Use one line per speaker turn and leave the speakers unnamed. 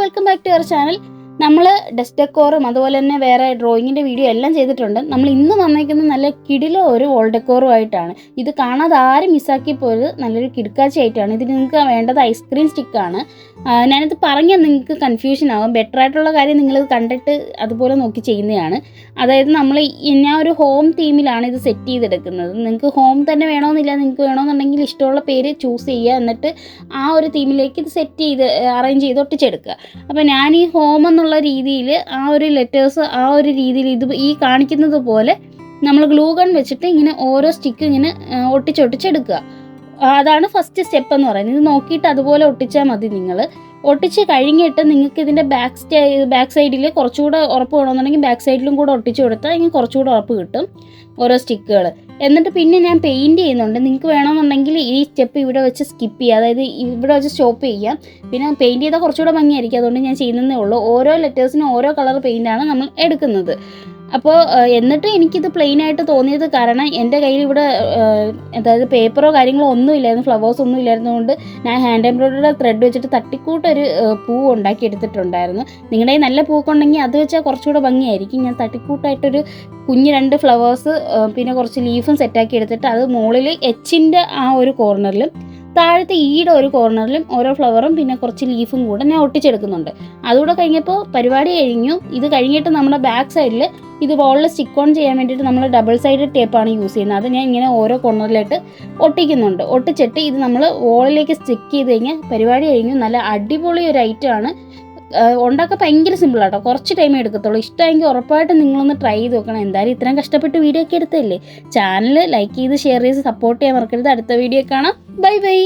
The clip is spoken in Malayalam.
Welcome back to our channel. നമ്മൾ ഡെസ്ക് ഡെക്കോറും അതുപോലെ തന്നെ വേറെ ഡ്രോയിങ്ങിൻ്റെ വീഡിയോ എല്ലാം ചെയ്തിട്ടുണ്ട്. നമ്മൾ ഇന്ന് വന്നേക്കുന്നത് നല്ല കിടിലോ ഒരു വോൾ ഡെക്കോറും ആയിട്ടാണ്. ഇത് കാണാതെ ആരും മിസ്സാക്കി പോയത് നല്ലൊരു കിടക്കാച്ചയായിട്ടാണ്. ഇതിന് നിങ്ങൾക്ക് വേണ്ടത് ഐസ്ക്രീം സ്റ്റിക്കാണ്. ഞാനിത് പറഞ്ഞാൽ നിങ്ങൾക്ക് കൺഫ്യൂഷൻ ആകും. ബെറ്റർ ആയിട്ടുള്ള കാര്യം നിങ്ങളിത് കണ്ടിട്ട് അതുപോലെ നോക്കി ചെയ്യുന്നതാണ്. അതായത് ഞാൻ ഒരു ഹോം തീമിലാണ് ഇത് സെറ്റ് ചെയ്തെടുക്കുന്നത്. നിങ്ങൾക്ക് ഹോം തന്നെ വേണമെന്നില്ല, നിങ്ങൾക്ക് വേണമെന്നുണ്ടെങ്കിൽ ഇഷ്ടമുള്ള പേര് ചൂസ് ചെയ്യുക, എന്നിട്ട് ആ ഒരു തീമിലേക്ക് ഇത് സെറ്റ് ചെയ്ത് അറേഞ്ച് ചെയ്ത് ഒട്ടിച്ചെടുക്കുക. അപ്പോൾ ഞാൻ ഈ ഹോം എന്നുള്ള രീതിയിൽ ആ ഒരു ലെറ്റേഴ്സ് ആ ഒരു രീതിയിൽ ഇത് ഈ കാണിക്കുന്നത് പോലെ നമ്മൾ ഗ്ലൂ ഗൺ വെച്ചിട്ട് ഇങ്ങനെ ഓരോ സ്റ്റിക്ക് ഇങ്ങനെ ഒട്ടിച്ചെടുക്കുക. അതാണ് ഫസ്റ്റ് സ്റ്റെപ്പ് എന്ന് പറയുന്നത്. ഇത് നോക്കിയിട്ട് അതുപോലെ ഒട്ടിച്ചാൽ മതി. നിങ്ങൾ ഒട്ടിച്ച് കഴിഞ്ഞിട്ട് നിങ്ങൾക്ക് ഇതിൻ്റെ ബാക്ക് സൈഡിൽ കുറച്ചുകൂടെ ഉറപ്പ് വേണമെന്നുണ്ടെങ്കിൽ ബാക്ക് സൈഡിലും കൂടെ ഒട്ടിച്ച് കൊടുത്താൽ ഇങ്ങനെ കുറച്ചുകൂടെ ഉറപ്പ് കിട്ടും ഓരോ സ്റ്റിക്കുകൾ. എന്നിട്ട് പിന്നെ ഞാൻ പെയിൻറ്റ് ചെയ്യുന്നുണ്ട്. നിങ്ങൾക്ക് വേണമെന്നുണ്ടെങ്കിൽ ഈ സ്റ്റെപ്പ് ഇവിടെ വെച്ച് സ്കിപ്പ് ചെയ്യുക, അതായത് ഇവിടെ വെച്ച് സ്റ്റോപ്പ് ചെയ്യാം. പിന്നെ പെയിൻറ്റ് ചെയ്താൽ കുറച്ചുകൂടെ ഭംഗിയായിരിക്കും, അതുകൊണ്ട് ഞാൻ ചെയ്യുന്നതേ ഉള്ളൂ. ഓരോ ലെറ്റേഴ്സിനും ഓരോ കളർ പെയിൻറ്റാണ് നമ്മൾ എടുക്കുന്നത്. അപ്പോൾ എന്നിട്ട് എനിക്കിത് പ്ലെയിൻ ആയിട്ട് തോന്നിയത് കാരണം എൻ്റെ കയ്യിൽ ഇവിടെ അതായത് പേപ്പറോ കാര്യങ്ങളോ ഒന്നും ഇല്ലായിരുന്നു, ഫ്ലവേഴ്സ് ഒന്നും ഇല്ലായിരുന്നതുകൊണ്ട് ഞാൻ ഹാൻഡ് എംബ്രോയിഡറിയുടെ ത്രെഡ് വെച്ചിട്ട് തട്ടിക്കൂട്ടൊരു പൂ ഉണ്ടാക്കി എടുത്തിട്ടുണ്ടായിരുന്നു. നിങ്ങളുടെ കയ്യിൽ നല്ല പൂക്ക ഉണ്ടെങ്കിൽ അത് വെച്ചാൽ കുറച്ചുകൂടെ ഭംഗിയായിരിക്കും. ഞാൻ തട്ടിക്കൂട്ടായിട്ടൊരു കുഞ്ഞ് 2 ഫ്ലവേഴ്സ് പിന്നെ കുറച്ച് ലീഫും സെറ്റാക്കി എടുത്തിട്ട് അത് മുകളിൽ എച്ചിൻ്റെ ആ ഒരു കോർണറിലും താഴത്തെ ഈയുടെ ഒരു കോർണറിലും ഓരോ ഫ്ലവറും പിന്നെ കുറച്ച് ലീഫും കൂടെ ഞാൻ ഒട്ടിച്ചെടുക്കുന്നുണ്ട്. അതുകൂടെ കഴിഞ്ഞപ്പോൾ പരിപാടി കഴിഞ്ഞു. ഇത് കഴിഞ്ഞിട്ട് നമ്മുടെ ബാക്ക് സൈഡിൽ ഇത് വോളിൽ സ്റ്റിക്ക് ഓൺ ചെയ്യാൻ വേണ്ടിയിട്ട് നമ്മൾ ഡബിൾ സൈഡ് ടേപ്പാണ് യൂസ് ചെയ്യുന്നത്. അത് ഞാൻ ഇങ്ങനെ ഓരോ കോർണറിലായിട്ട് ഒട്ടിക്കുന്നുണ്ട്. ഒട്ടിച്ചിട്ട് ഇത് നമ്മൾ വോളിലേക്ക് സ്റ്റിക്ക് ചെയ്ത് കഴിഞ്ഞാൽ പരിപാടി കഴിഞ്ഞു. നല്ല അടിപൊളി ഒരു ഐറ്റമാണ്. ഉണ്ടാക്കാൻ ഭയങ്കര സിമ്പിളാട്ടോ, കുറച്ച് ടൈമേ എടുക്കത്തുള്ളൂ. ഇഷ്ടമെങ്കിൽ ഉറപ്പായിട്ടും നിങ്ങളൊന്ന് ട്രൈ ചെയ്ത് നോക്കണം. എന്തായാലും ഇത്രയും കഷ്ടപ്പെട്ട് വീഡിയോ ഒക്കെ എടുത്തല്ലേ. ചാനൽ ലൈക്ക് ചെയ്ത് ഷെയർ ചെയ്ത് സപ്പോർട്ട് ചെയ്യാൻ മറക്കരുത്. അടുത്ത വീഡിയോ കാണാം. Bye bye.